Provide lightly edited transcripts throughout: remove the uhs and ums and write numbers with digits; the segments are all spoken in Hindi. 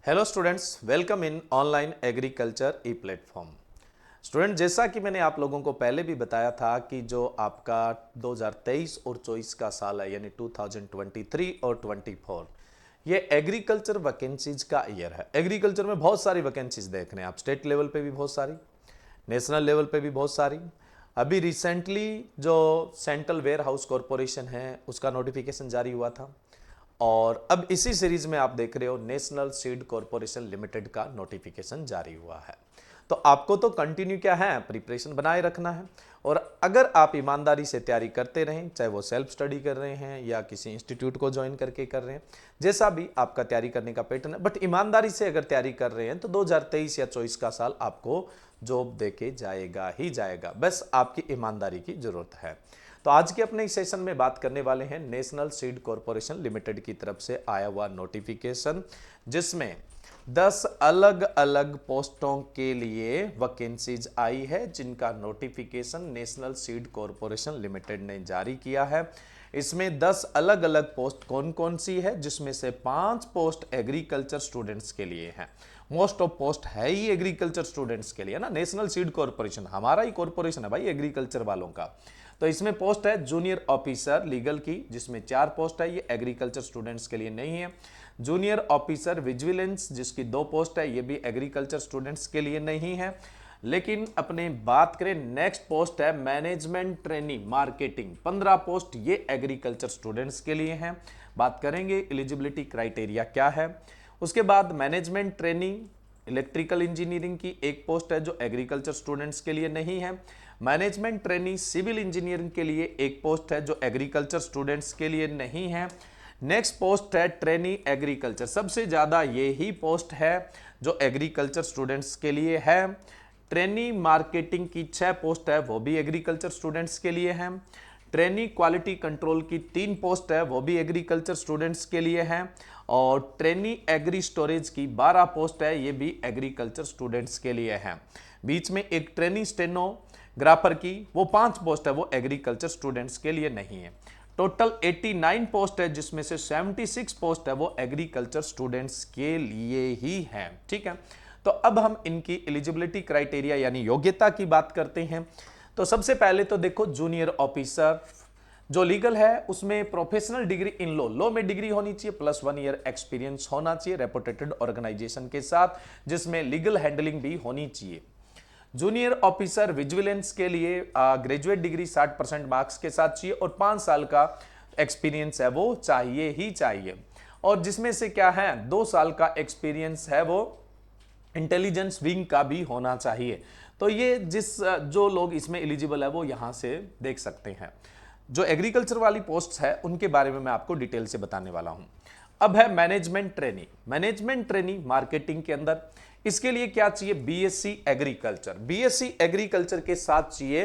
Hello students, welcome in online agriculture E platform. Student, जैसा कि मैंने आप लोगों को पहले भी बताया था कि जो आपका 2023 और 24 का साल है, यानी 2023 और 24, ये एग्रीकल्चर वैकेंसीज का ईयर है। एग्रीकल्चर में बहुत सारी वैकेंसीज देख रहे हैं आप, स्टेट लेवल पे भी बहुत सारी, नेशनल लेवल पे भी बहुत सारी। अभी रिसेंटली जो सेंट्रल वेयर हाउस कॉरपोरेशन है उसका नोटिफिकेशन जारी हुआ था, और अब इसी सीरीज में आप देख रहे हो नेशनल सीड कॉरपोरेशन लिमिटेड का नोटिफिकेशन जारी हुआ है। तो आपको तो कंटिन्यू क्या है, प्रिपरेशन बनाए रखना है। और अगर आप ईमानदारी से तैयारी करते रहें, चाहे वो सेल्फ स्टडी कर रहे हैं या किसी इंस्टीट्यूट को ज्वाइन करके कर रहे हैं, जैसा भी आपका तैयारी करने का पैटर्न है, बट ईमानदारी से अगर तैयारी कर रहे हैं तो 2023 या 24 का साल आपको जॉब देके जाएगा ही जाएगा। बस आपकी ईमानदारी की जरूरत है। तो आज के अपने इस सेशन में बात करने वाले हैं नेशनल सीड कॉरपोरेशन लिमिटेड की तरफ से आया हुआ नोटिफिकेशन, जिसमें 10 अलग अलग पोस्टों के लिए वैकेंसीज आई है, जिनका notification national seed corporation limited ने जारी किया है। इसमें 10 अलग अलग पोस्ट कौन कौन सी है, जिसमें से 5 पोस्ट एग्रीकल्चर स्टूडेंट्स के लिए हैं। मोस्ट ऑफ पोस्ट है ही एग्रीकल्चर स्टूडेंट्स के लिए ना। नेशनल सीड कॉरपोरेशन हमारा ही कॉरपोरेशन है भाई, एग्रीकल्चर वालों का। तो इसमें पोस्ट है जूनियर ऑफिसर लीगल की, जिसमें 4 पोस्ट है, ये एग्रीकल्चर स्टूडेंट्स के लिए नहीं है। जूनियर ऑफिसर विजिलेंस, जिसकी 2 पोस्ट है, ये भी एग्रीकल्चर स्टूडेंट्स के लिए नहीं है। लेकिन अपने बात करें, नेक्स्ट पोस्ट है मैनेजमेंट ट्रेनी मार्केटिंग, 15 पोस्ट ये एग्रीकल्चर स्टूडेंट्स के लिए हैं। बात करेंगे एलिजिबिलिटी क्राइटेरिया क्या है। उसके बाद मैनेजमेंट ट्रेनिंग इलेक्ट्रिकल इंजीनियरिंग की 1 पोस्ट है, जो एग्रीकल्चर स्टूडेंट्स के लिए नहीं है। मैनेजमेंट ट्रेनी सिविल इंजीनियरिंग के लिए 1 पोस्ट है, जो एग्रीकल्चर स्टूडेंट्स के लिए नहीं है। नेक्स्ट पोस्ट है ट्रेनी एग्रीकल्चर, सबसे ज्यादा ये ही पोस्ट है जो एग्रीकल्चर स्टूडेंट्स के लिए है। ट्रेनी मार्केटिंग की 6 पोस्ट है, वो भी एग्रीकल्चर स्टूडेंट्स के लिए है। ट्रेनी क्वालिटी कंट्रोल की 3 पोस्ट है, वो भी एग्रीकल्चर स्टूडेंट्स के लिए है। और ट्रेनी एग्री स्टोरेज की 12 पोस्ट है, ये भी एग्रीकल्चर स्टूडेंट्स के लिए है। बीच में एक ट्रेनी स्टेनोग्राफर की वो 5 पोस्ट है, वो एग्रीकल्चर स्टूडेंट्स के लिए नहीं है। टोटल 89 पोस्ट है, जिसमें से 76 पोस्ट है वो एग्रीकल्चर स्टूडेंट्स के लिए ही है। ठीक है, तो अब हम इनकी एलिजिबिलिटी क्राइटेरिया यानी योग्यता की बात करते हैं। तो सबसे पहले तो देखो, जूनियर ऑफिसर जो लीगल है उसमें प्रोफेशनल डिग्री इन लॉ में डिग्री होनी चाहिए, प्लस 1 ईयर एक्सपीरियंस होना चाहिए रेपुटेटेड ऑर्गेनाइजेशन के साथ, जिसमें लीगल हैंडलिंग भी होनी चाहिए। जूनियर ऑफिसर विजिलेंस के लिए ग्रेजुएट डिग्री 60% मार्क्स के साथ चाहिए, और 5 साल का एक्सपीरियंस है वो चाहिए ही चाहिए। और जिसमें से क्या है, 2 साल का एक्सपीरियंस है वो इंटेलिजेंस विंग का भी होना चाहिए। तो ये जो लोग इसमें एलिजिबल है वो यहां से देख सकते हैं। जो एग्रीकल्चर वाली पोस्ट्स है उनके बारे में मैं आपको डिटेल से बताने वाला हूं। अब है management trainee. Management trainee marketing के अंदर, इसके लिए क्या चाहिए, बीएससी एग्रीकल्चर। बीएससी एग्रीकल्चर के साथ चाहिए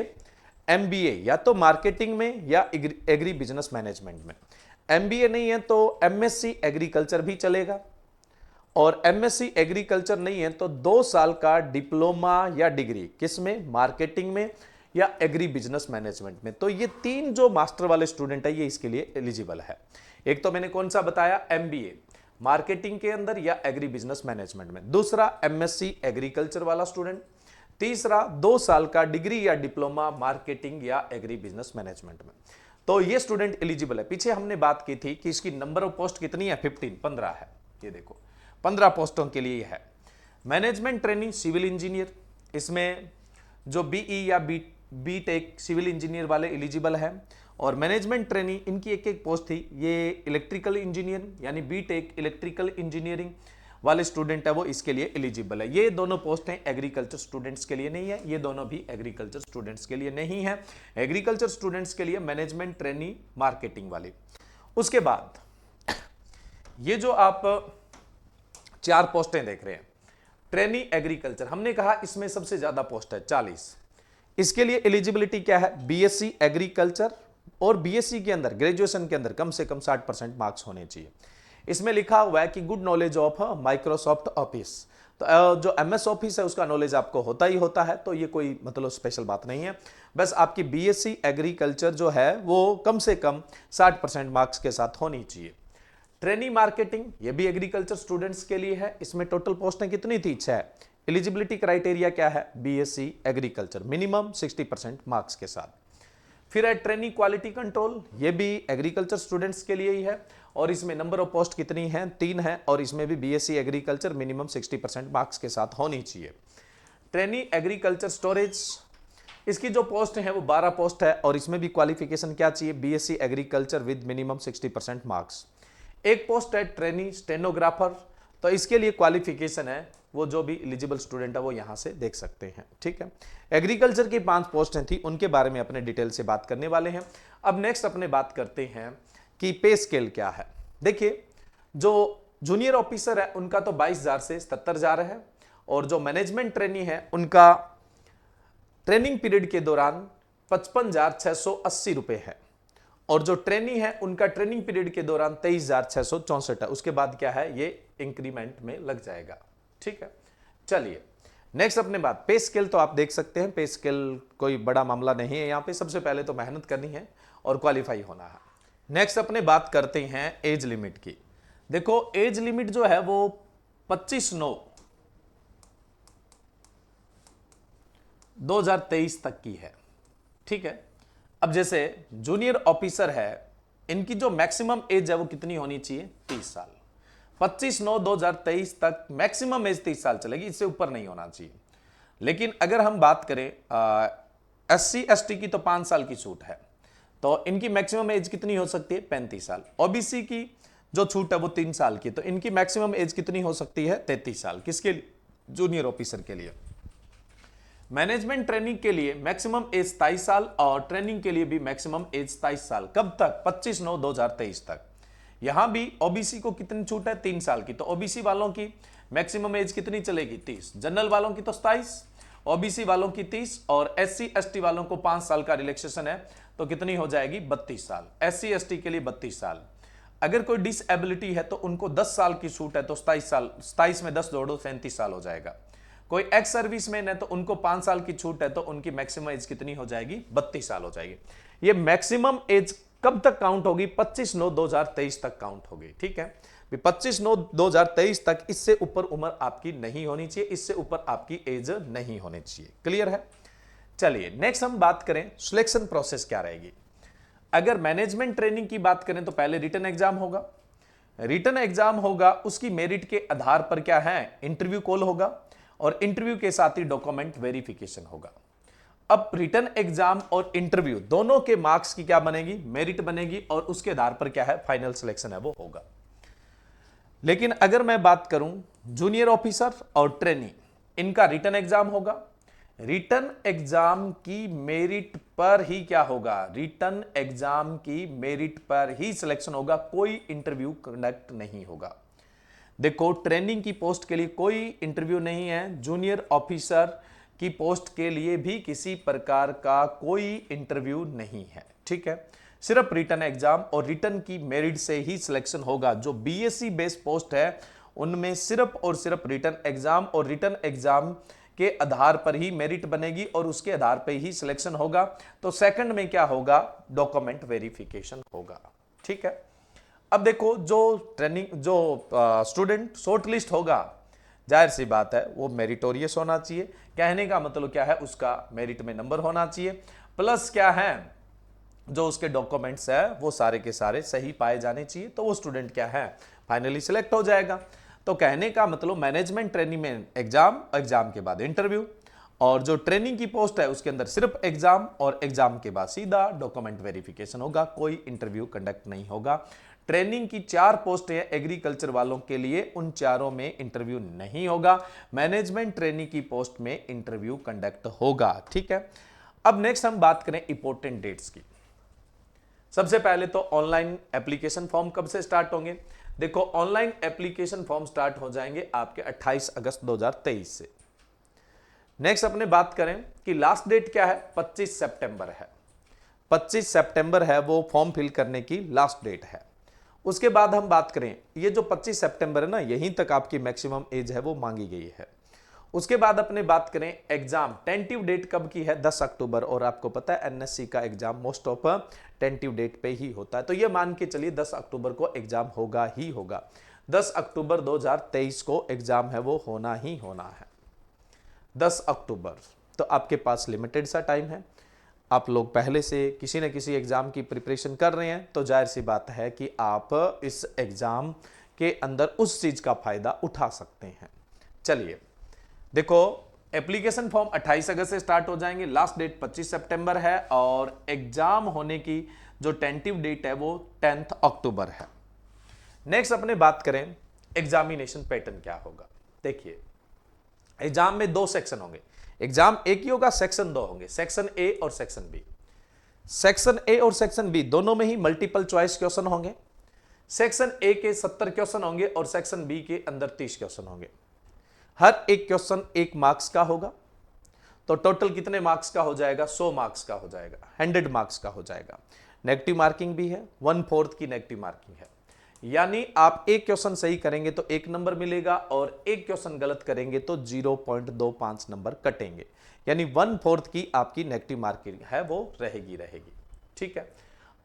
एमबीए, या तो मार्केटिंग में या एग्री बिजनेस मैनेजमेंट में। एमबीए नहीं है तो एमएससी एग्रीकल्चर भी चलेगा, और एमएससी एग्रीकल्चर नहीं है तो 2 साल का डिप्लोमा या डिग्री, किसमें, मार्केटिंग में या एग्री बिजनेस मैनेजमेंट में। तो ये 3 जो मास्टर वाले स्टूडेंट है, ये इसके लिए एलिजिबल है। एक तो मैंने कौन सा बताया, एमबीए मार्केटिंग के अंदर या एग्री बिजनेस मैनेजमेंट में। दूसरा एमएससी एग्रीकल्चर वाला स्टूडेंट। तीसरा 2 साल का डिग्री या डिप्लोमा मार्केटिंग या एग्री बिजनेस मैनेजमेंट में। तो ये स्टूडेंट एलिजिबल है। पीछे हमने बात की थी कि इसकी नंबर ऑफ पोस्ट कितनी है, 15 है। ये देखो 15 पोस्टों के लिए है। मैनेजमेंट ट्रेनिंग सिविल इंजीनियर, इसमें जो बीई या बी टेक सिविल इंजीनियर वाले एलिजिबल है। और मैनेजमेंट ट्रेनिंग इनकी एक एक पोस्ट थी, ये इलेक्ट्रिकल इंजीनियर यानी बी टेक इलेक्ट्रिकल इंजीनियरिंग वाले स्टूडेंट है वो इसके लिए एलिजिबल है। ये दोनों पोस्ट हैं एग्रीकल्चर स्टूडेंट्स के लिए नहीं है, ये दोनों भी एग्रीकल्चर स्टूडेंट्स के लिए नहीं है। एग्रीकल्चर स्टूडेंट्स के लिए मैनेजमेंट ट्रेनिंग मार्केटिंग वाली। उसके बाद ये जो आप 4 पोस्टें देख रहे हैं, ट्रेनी एग्रीकल्चर, हमने कहा इसमें सबसे ज्यादा पोस्ट है 40। इसके लिए एलिजिबिलिटी क्या है, बीएससी एग्रीकल्चर, और बीएससी के अंदर ग्रेजुएशन के अंदर कम से कम 60% मार्क्स होने चाहिए। इसमें लिखा हुआ है कि good knowledge of Microsoft office. तो जो एमएस ऑफिस है उसका नॉलेज आपको होता ही होता है, तो ये कोई मतलब स्पेशल बात नहीं है। बस आपकी बीएससी एग्रीकल्चर जो है वो कम से कम 60% मार्क्स के साथ होनी चाहिए। ट्रेनी मार्केटिंग, ये भी एग्रीकल्चर स्टूडेंट्स के लिए है। इसमें टोटल पोस्टें कितनी थी? 6। एलिजिबिलिटी क्राइटेरिया क्या है? बीएससी एग्रीकल्चर, मिनिमम 60% मार्क्स के साथ। फिर है ट्रेनी क्वालिटी कंट्रोल, ये भी एग्रीकल्चर स्टूडेंट्स के लिए ही है और इसमें नंबर ऑफ पोस्ट कितनी है? 3 है और इसमें भी बीएससी एग्रीकल्चर मिनिमम 60% मार्क्स के साथ होनी चाहिए। ट्रेनी एग्रीकल्चर स्टोरेज, इसकी जो पोस्ट है वो 12 पोस्ट है और इसमें भी क्वालिफिकेशन क्या चाहिए? BSc agriculture with minimum 60% marks. एक पोस्ट है ट्रेनी स्टेनोग्राफर, तो इसके लिए क्वालिफिकेशन है वो जो भी एलिजिबल स्टूडेंट है वो यहां से देख सकते हैं। ठीक है, एग्रीकल्चर की 5 पोस्टें थी, उनके बारे में अपने डिटेल से बात करने वाले हैं। अब नेक्स्ट अपने बात करते हैं कि पे स्केल क्या है। देखिए, जो जूनियर ऑफिसर है उनका तो 22,000 से 77,000 है और जो मैनेजमेंट ट्रेनी है उनका ट्रेनिंग पीरियड के दौरान 55,680 रुपए है और जो ट्रेनी है उनका ट्रेनिंग पीरियड के दौरान 23,664 है। उसके बाद क्या है? ये इंक्रीमेंट में लग जाएगा। ठीक है, चलिए नेक्स्ट अपने बात पे स्केल। तो आप देख सकते हैं पे स्केल कोई बड़ा मामला नहीं है, यहां पे सबसे पहले तो मेहनत करनी है और क्वालिफाई होना है। नेक्स्ट अपने बात करते हैं एज लिमिट की। देखो, एज लिमिट जो है वो 25/9/2023 तक की है। ठीक है, अब जैसे जूनियर ऑफिसर है, इनकी जो मैक्सिमम एज है वो कितनी होनी चाहिए? 30 साल। 25/9/2023 तक मैक्सिमम एज 30 साल चलेगी, इससे ऊपर नहीं होना चाहिए। लेकिन अगर हम बात करें SC ST की तो 5 साल की छूट है, तो इनकी मैक्सिमम एज कितनी हो सकती है? 35 साल। OBC की जो छूट है वो 3 साल की, तो इनकी मैक्सिमम एज कितनी हो सकती है? 33 साल। किसके लिए? जूनियर ऑफिसर के लिए। मैनेजमेंट ट्रेनिंग के लिए मैक्सिमम एज 27 साल और ट्रेनिंग के लिए भी मैक्सिमम एज 27 साल। कब तक? 25/9/2023 तक। यहां भी ओबीसी को कितनी छूट है? 3 साल की, तो ओबीसी वालों की मैक्सिमम एज कितनी चलेगी? 30। जनरल वालों की तो 27, ओबीसी वालों की 30 और SC ST वालों को 5 साल का रिलैक्सेशन है, तो कितनी हो जाएगी? 32 साल। SC ST के लिए 32 साल। अगर कोई डिसएबिलिटी है तो उनको 10 साल की छूट है, तो 27 साल, 27 में 10 जोड़ो 37 साल हो जाएगा। कोई एक्स सर्विसमैन है तो उनको 5 साल की छूट है, तो उनकी मैक्सिमम एज कितनी हो जाएगी? 32 साल हो जाएगी। ये मैक्सिमम एज कब तक काउंट होगी? 25/9/2023 तक काउंट होगी। ठीक है, 25/9/2023 तक, इससे ऊपर उम्र आपकी नहीं होनी चाहिए, इससे ऊपर आपकी एज नहीं होनी चाहिए। क्लियर है? चलिए नेक्स्ट हम बात करें सिलेक्शन प्रोसेस क्या रहेगी। अगर मैनेजमेंट ट्रेनिंग की बात करें तो पहले रिटन एग्जाम होगा। रिटन एग्जाम होगा, उसकी मेरिट के आधार पर क्या है? इंटरव्यू कॉल होगा और इंटरव्यू के साथ ही डॉक्यूमेंट वेरिफिकेशन होगा। अब रिटन एग्जाम और इंटरव्यू दोनों के मार्क्स की क्या बनेगी? मेरिट बनेगी और उसके आधार पर क्या है? फाइनल सिलेक्शन है वो होगा। लेकिन अगर मैं बात करूं जूनियर ऑफिसर और ट्रेनी, इनका रिटन एग्जाम होगा। रिटन एग्जाम की मेरिट पर ही क्या होगा? रिटन एग्जाम की मेरिट पर ही सिलेक्शन होगा, कोई इंटरव्यू कंडक्ट नहीं होगा। देखो, ट्रेनिंग की पोस्ट के लिए कोई इंटरव्यू नहीं है, जूनियर ऑफिसर की पोस्ट के लिए भी किसी प्रकार का कोई इंटरव्यू नहीं है। ठीक है, सिर्फ रिटन एग्जाम और रिटन की मेरिट से ही सिलेक्शन होगा। जो बीएससी बेस्ड पोस्ट है उनमें सिर्फ और सिर्फ रिटन एग्जाम और रिटन एग्जाम के आधार पर ही मेरिट बनेगी और उसके आधार पर ही सिलेक्शन होगा। तो सेकंड में क्या होगा? डॉक्यूमेंट वेरिफिकेशन होगा। ठीक है, अब देखो, जो स्टूडेंट शॉर्ट लिस्ट होगा, जाहिर सी बात है वो मेरिटोरियस होना चाहिए। कहने का मतलब क्या है? उसका मेरिट में नंबर होना चाहिए, प्लस क्या है? जो उसके डॉक्यूमेंट्स है वो सारे के सारे सही पाए जाने चाहिए, तो वो स्टूडेंट क्या है? फाइनली सिलेक्ट हो जाएगा। तो कहने का मतलब मैनेजमेंट ट्रेनिंग में एग्जाम, एग्जाम के बाद इंटरव्यू, और जो ट्रेनिंग की पोस्ट है उसके अंदर सिर्फ एग्जाम और एग्जाम के बाद सीधा डॉक्यूमेंट वेरिफिकेशन होगा, कोई इंटरव्यू कंडक्ट नहीं होगा। ट्रेनिंग की 4 पोस्ट है एग्रीकल्चर वालों के लिए, उन चारों में इंटरव्यू नहीं होगा। मैनेजमेंट ट्रेनिंग की पोस्ट में इंटरव्यू कंडक्ट होगा। ठीक है, अब नेक्स्ट हम बात करें इंपॉर्टेंट डेट्स की। सबसे पहले तो ऑनलाइन एप्लीकेशन फॉर्म कब से स्टार्ट होंगे? देखो, ऑनलाइन एप्लीकेशन फॉर्म स्टार्ट हो जाएंगे आपके 28 अगस्त 2023 से। नेक्स्ट अपने बात करें कि लास्ट डेट क्या है? 25 सितंबर है। 25 सितंबर है वो फॉर्म फिल करने की लास्ट डेट है। उसके बाद हम बात करें, ये जो 25 सितंबर है ना, यहीं तक आपकी मैक्सिमम एज है वो मांगी गई है। उसके बाद अपने बात करें एग्जाम, टेंटिव डेट कब की है, 10 अक्टूबर, और आपको पता है एनएससी का exam most of tentative date पे ही होता है, तो ये मान के चलिए 10 अक्टूबर को एग्जाम होगा ही होगा। 10 अक्टूबर 2023 को एग्जाम है वो होना ही होना है, 10 अक्टूबर। तो आपके पास लिमिटेड सा टाइम है, आप लोग पहले से किसी न किसी एग्जाम की प्रिपरेशन कर रहे हैं, तो जाहिर सी बात है कि आप इस एग्जाम के अंदर उस चीज का फायदा उठा सकते हैं। चलिए देखो, एप्लीकेशन फॉर्म 28 अगस्त से स्टार्ट हो जाएंगे, लास्ट डेट 25 सितंबर है, और एग्जाम होने की जो टेंटिव डेट है वो 10 अक्टूबर है। नेक्स्ट अपने बात करें एग्जामिनेशन पैटर्न क्या होगा। देखिए, एग्जाम में 2 सेक्शन होंगे, एग्जाम एक ही होगा, सेक्शन 2 होंगे, सेक्शन ए और सेक्शन बी। सेक्शन ए और सेक्शन बी दोनों में ही मल्टीपल चॉइस क्वेश्चन होंगे। सेक्शन ए के 70 क्वेश्चन होंगे और सेक्शन बी के अंदर 30 क्वेश्चन होंगे। हर एक क्वेश्चन 1 मार्क्स का होगा, तो टोटल कितने मार्क्स का हो जाएगा, 100 मार्क्स का हो जाएगा, 100 मार्क्स का हो जाएगा। नेगेटिव मार्किंग भी है, 1/4 की नेगेटिव मार्किंग है, यानी आप एक क्वेश्चन सही करेंगे तो 1 नंबर मिलेगा, और एक क्वेश्चन गलत करेंगे तो 0.25 नंबर कटेंगे, यानी 1/4 की आपकी नेगेटिव मार्किंग है वो रहेगी। ठीक है,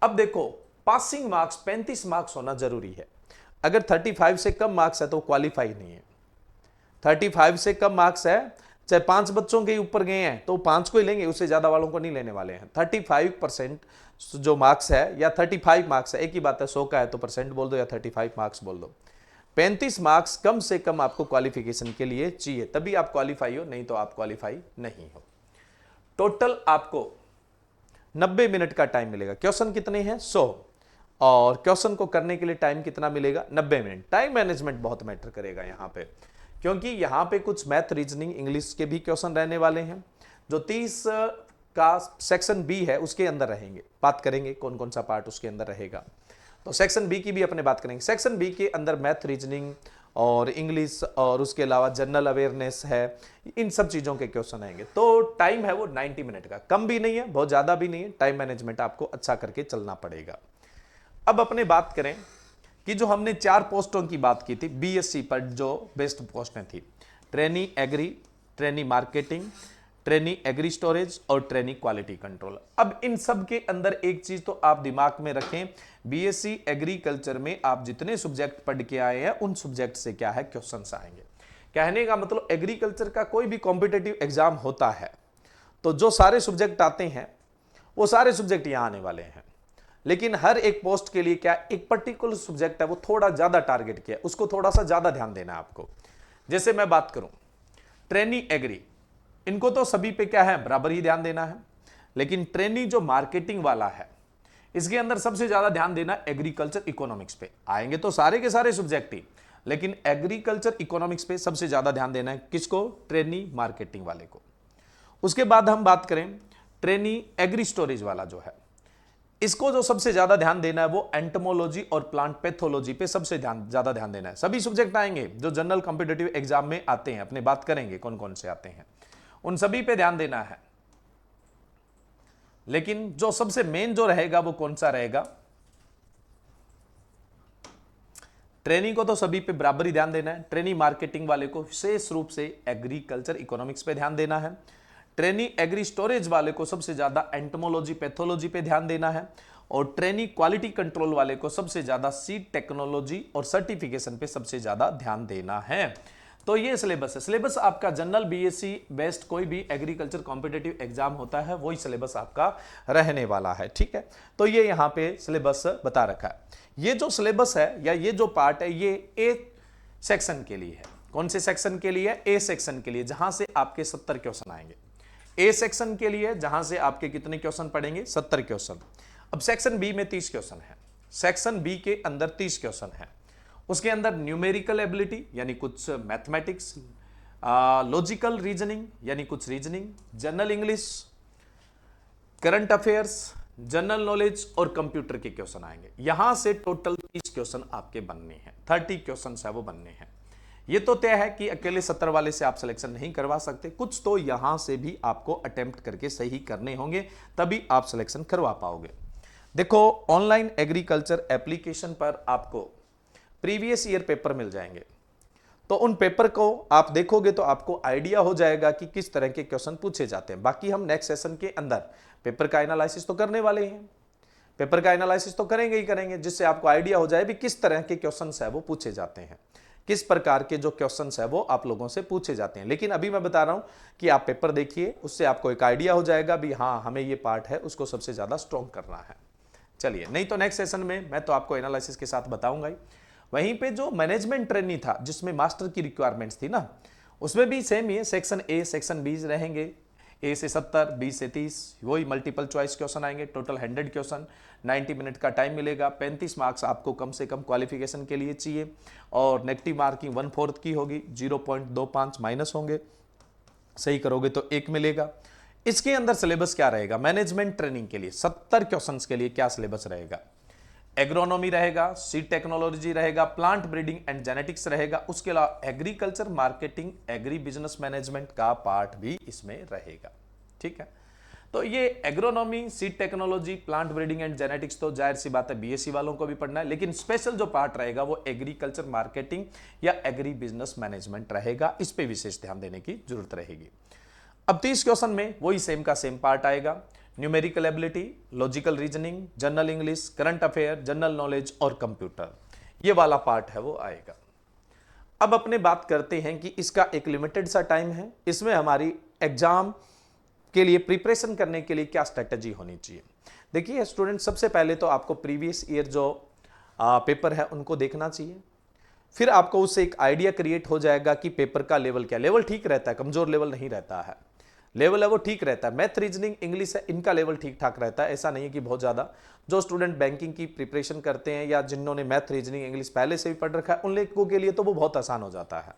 अब देखो पासिंग मार्क्स 35 मार्क्स होना जरूरी है। अगर 35 से कम मार्क्स है तो क्वालिफाई नहीं है। 35 से कम मार्क्स है, चाहे 5 बच्चों के ऊपर गए हैं तो 5 को ही लेंगे, उससे ज्यादा वालों को नहीं लेने वाले हैं। 35% जो मार्क्स है या 35 मार्क्स है, एक ही बात है, 100 का है तो परसेंट बोल दो या 35 मार्क्स बोल दो। 35 मार्क्स कम से कम आपको क्वालिफिकेशन के लिए चाहिए, तभी आप क्वालिफाई हो, नहीं तो आप क्वालिफाई नहीं हो। टोटल आपको 90 मिनट का टाइम मिलेगा। क्वेश्चन कितने हैं, 100, और क्वेश्चन को करने के लिए टाइम कितना मिलेगा, 90 मिनट। टाइम मैनेजमेंट बहुत मैटर करेगा यहां पे, क्योंकि यहां पे कुछ मैथ, रीजनिंग, इंग्लिश के भी क्वेश्चन रहने वाले हैं, जो 30 का सेक्शन बी है उसके अंदर रहेंगे। बात करेंगे कौन कौन सा पार्ट उसके अंदर रहेगा, तो सेक्शन बी की भी अपने बात करेंगे। सेक्शन बी के अंदर मैथ, रीजनिंग और इंग्लिश, और उसके अलावा जनरल अवेयरनेस है, इन सब चीज़ों के क्वेश्चन आएंगे। तो टाइम है वो 90 मिनट का, कम भी नहीं है बहुत ज़्यादा भी नहीं है। टाइम मैनेजमेंट आपको अच्छा करके चलना पड़ेगा। अब अपने बात करें कि जो हमने 4 पोस्टों की बात की थी बीएससी पर, जो बेस्ट पोस्टें थी, trainee agri, trainee marketing, trainee agri storage और ट्रेनी क्वालिटी कंट्रोल। अब इन सब के अंदर एक चीज तो आप दिमाग में रखें, बीएससी एग्रीकल्चर में आप जितने सब्जेक्ट पढ़ के आए हैं उन सब्जेक्ट से क्या है क्वेश्चंस आएंगे। कहने का मतलब एग्रीकल्चर का कोई भी कॉम्पिटेटिव एग्जाम होता है तो जो सारे सब्जेक्ट आते हैं वो सारे सब्जेक्ट यहां आने वाले हैं, लेकिन हर एक पोस्ट के लिए क्या एक पर्टिकुलर सब्जेक्ट है वो थोड़ा ज्यादा टारगेट किया है, उसको थोड़ा सा ज्यादा ध्यान देना है आपको। जैसे मैं बात करूं ट्रेनी एग्री, इनको तो सभी पे क्या है बराबर ही ध्यान देना है, लेकिन ट्रेनी जो मार्केटिंग वाला है इसके अंदर सबसे ज्यादा ध्यान देना एग्रीकल्चर इकोनॉमिक्स पे। आएंगे तो सारे के सारे सब्जेक्ट ही, लेकिन एग्रीकल्चर इकोनॉमिक्स पे सबसे ज्यादा ध्यान देना है किसको, ट्रेनी मार्केटिंग वाले को। उसके बाद हम बात करें ट्रेनी एग्री स्टोरेज वाला जो है, इसको जो सबसे ज्यादा ध्यान देना है वो एंटोमोलॉजी और प्लांट पैथोलॉजी पे सबसे ज्यादा ध्यान देना है। सभी सब्जेक्ट आएंगे जो जनरल कॉम्पिटिटिव एग्जाम में आते हैं, अपने बात करेंगे कौन कौन से आते हैं, उन सभी पे ध्यान देना है। लेकिन जो सबसे मेन जो रहेगा वो कौन सा रहेगा, ट्रेनी को तो सभी पे बराबर ही ध्यान देना है। ट्रेनी मार्केटिंग वाले को विशेष रूप से एग्रीकल्चर इकोनॉमिक्स पे ध्यान देना है। ट्रेनी एग्री स्टोरेज वाले को सबसे ज्यादा एंटोमोलॉजी पैथोलॉजी पे ध्यान देना है, और ट्रेनी क्वालिटी कंट्रोल वाले को सबसे ज्यादा सीड टेक्नोलॉजी और सर्टिफिकेशन पे सबसे ज्यादा ध्यान देना है। तो ये सिलेबस है। सिलेबस आपका जनरल बीएससी बेस्ट कोई भी एग्रीकल्चर कॉम्पिटिटिव एग्जाम होता है वही सिलेबस आपका रहने वाला है। ठीक है, तो ये यहां पे सिलेबस बता रखा है। ये जो सिलेबस है या ये जो पार्ट है ये ए सेक्शन के लिए है। कौन से सेक्शन के लिए, ए सेक्शन के लिए, जहां से आपके 70 क्वेश्चन आएंगे। ए सेक्शन के लिए जहां से आपके कितने क्वेश्चन पढ़ेंगे, 70 क्वेश्चन। अब सेक्शन बी में 30 क्वेश्चन है, सेक्शन बी के अंदर 30 क्वेश्चन है। उसके अंदर न्यूमेरिकल एबिलिटी यानी कुछ मैथमेटिक्स, लॉजिकल रीजनिंग यानी कुछ reasoning, general English, current affairs, general knowledge और कंप्यूटर के क्वेश्चन आएंगे। यहां से टोटल 30 क्वेश्चन आपके बनने हैं, 30 क्वेश्चन है वो बनने हैं। ये तो तय है कि अकेले 70 वाले से आप सिलेक्शन नहीं करवा सकते, कुछ तो यहां से भी आपको अटेम्प्ट करके सही करने होंगे, तभी आप सिलेक्शन करवा पाओगे। देखो, ऑनलाइन एग्रीकल्चर एप्लीकेशन पर आपको प्रीवियस ईयर पेपर मिल जाएंगे। तो उन पेपर को आप देखोगे तो आपको आइडिया हो जाएगा कि किस तरह के क्वेश्चन पूछे जाते हैं। बाकी हम नेक्स्ट सेशन के अंदर पेपर का एनालिसिस तो करने वाले हैं, पेपर का एनालिसिस तो करेंगे ही करेंगे, जिससे आपको आइडिया हो जाए भी किस तरह के क्वेश्चंस है वो पूछे जाते हैं, किस प्रकार के जो क्वेश्चंस है वो आप लोगों से पूछे जाते हैं। लेकिन अभी मैं बता रहा हूं कि आप पेपर देखिए, उससे आपको एक आइडिया हो जाएगा भी हाँ हमें ये पार्ट है उसको सबसे ज्यादा स्ट्रॉन्ग करना है। चलिए, नहीं तो नेक्स्ट सेशन में मैं तो आपको एनालिसिस के साथ बताऊंगा ही। वहीं पे जो मैनेजमेंट ट्रेनी था जिसमें मास्टर की रिक्वायरमेंट्स थी ना, उसमें भी सेम ही है, सेक्शन ए सेक्शन बी रहेंगे, ए से 70, बी से 30, वही मल्टीपल चॉइस क्वेश्चन आएंगे, टोटल 100 क्वेश्चन, 90 मिनट का टाइम मिलेगा, 35 मार्क्स आपको कम से कम क्वालिफिकेशन के लिए चाहिए, और नेगेटिव मार्किंग 1/4 की होगी, 0.25 माइनस होंगे, सही करोगे तो 1 मिलेगा। इसके अंदर सिलेबस क्या रहेगा, मैनेजमेंट ट्रेनिंग के लिए 70 क्वेश्चंस के लिए क्या सिलेबस रहेगा, एग्रोनॉमी रहेगा, सीड टेक्नोलॉजी रहेगा, प्लांट ब्रीडिंग एंड जेनेटिक्स रहेगा, उसके अलावा agriculture marketing, agri business management का पार्ट भी इसमें रहेगा। ठीक है, तो ये agronomy, seed technology, plant breeding and genetics तो जाहिर सी बात है बीएससी वालों को भी पढ़ना है, लेकिन स्पेशल जो पार्ट रहेगा वो एग्रीकल्चर मार्केटिंग या एग्री बिजनेस मैनेजमेंट रहेगा, इस पे विशेष ध्यान देने की जरूरत रहेगी। अब 30 क्वेश्चन में वही सेम का सेम पार्ट आएगा, numerical ability, logical reasoning, general English, current affair, general knowledge और कंप्यूटर, ये वाला पार्ट है वो आएगा। अब अपने बात करते हैं कि इसका एक लिमिटेड सा टाइम है, इसमें हमारी एग्जाम के लिए प्रिपरेशन करने के लिए क्या स्ट्रेटजी होनी चाहिए। देखिए स्टूडेंट, सबसे पहले तो आपको प्रीवियस ईयर जो पेपर है उनको देखना चाहिए, फिर आपको उससे एक आइडिया क्रिएट हो जाएगा कि पेपर का लेवल क्या, लेवल ठीक रहता है, कमजोर लेवल नहीं रहता है, लेवल है वो ठीक रहता है। मैथ, रीजनिंग, इंग्लिश है, इनका लेवल ठीक ठाक रहता है, ऐसा नहीं है कि बहुत ज़्यादा। जो स्टूडेंट बैंकिंग की प्रिपरेशन करते हैं या जिन्होंने मैथ, रीजनिंग, इंग्लिश पहले से भी पढ़ रखा है, उन लोगों के लिए तो वो बहुत आसान हो जाता है,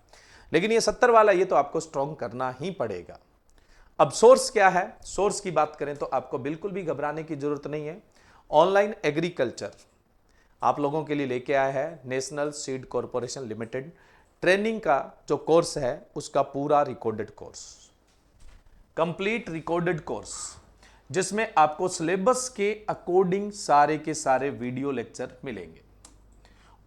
लेकिन ये 70 वाला ये तो आपको स्ट्रॉन्ग करना ही पड़ेगा। अब सोर्स क्या है, सोर्स की बात करें तो आपको बिल्कुल भी घबराने की जरूरत नहीं है। ऑनलाइन एग्रीकल्चर आप लोगों के लिए लेके आया है national seed corporation limited, training का जो कोर्स है उसका पूरा recorded course, complete recorded course, जिसमें आपको सिलेबस के अकॉर्डिंग सारे के सारे वीडियो लेक्चर मिलेंगे।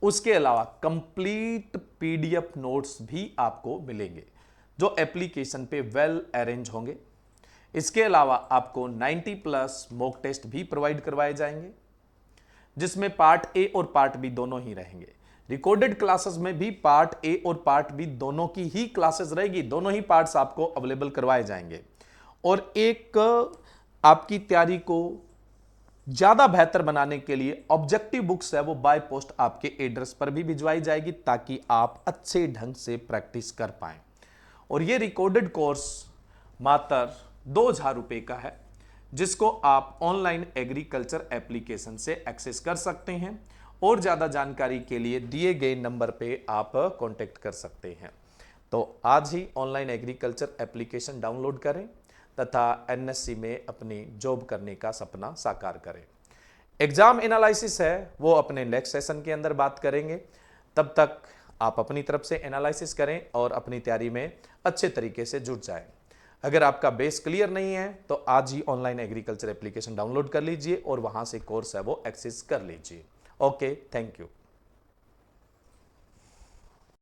उसके अलावा कंप्लीट पीडीएफ नोट्स भी आपको मिलेंगे जो एप्लीकेशन पे वेल अरेंज होंगे। इसके अलावा आपको 90+ मॉक टेस्ट भी प्रोवाइड करवाए जाएंगे, जिसमें पार्ट ए और पार्ट बी दोनों ही रहेंगे। रिकॉर्डेड क्लासेस में भी पार्ट ए और पार्ट बी दोनों की ही क्लासेस रहेगी, दोनों ही पार्ट्स आपको अवेलेबल करवाए जाएंगे। और एक आपकी तैयारी को ज्यादा बेहतर बनाने के लिए ऑब्जेक्टिव बुक्स है वो बाय पोस्ट आपके एड्रेस पर भी भिजवाई जाएगी, ताकि आप अच्छे ढंग से प्रैक्टिस कर पाएं। और ये रिकॉर्डेड कोर्स मात्र 2000 रुपए का है, जिसको आप ऑनलाइन एग्रीकल्चर एप्लीकेशन से एक्सेस कर सकते हैं, और ज्यादा जानकारी के लिए दिए गए नंबर पे आप कांटेक्ट कर सकते हैं। तो आज ही ऑनलाइन एग्रीकल्चर एप्लीकेशन डाउनलोड करें तथा एनएससी में अपनी जॉब करने का सपना साकार करें। एग्जाम एनालिसिस है वो अपने नेक्स्ट सेशन के अंदर बात करेंगे, तब तक आप अपनी तरफ से एनालिसिस करें और अपनी तैयारी में अच्छे तरीके से जुट जाएं। अगर आपका बेस क्लियर नहीं है तो आज ही ऑनलाइन एग्रीकल्चर एप्लीकेशन डाउनलोड कर लीजिए और वहां से कोर्स है वो एक्सेस कर लीजिए। Okay, thank you.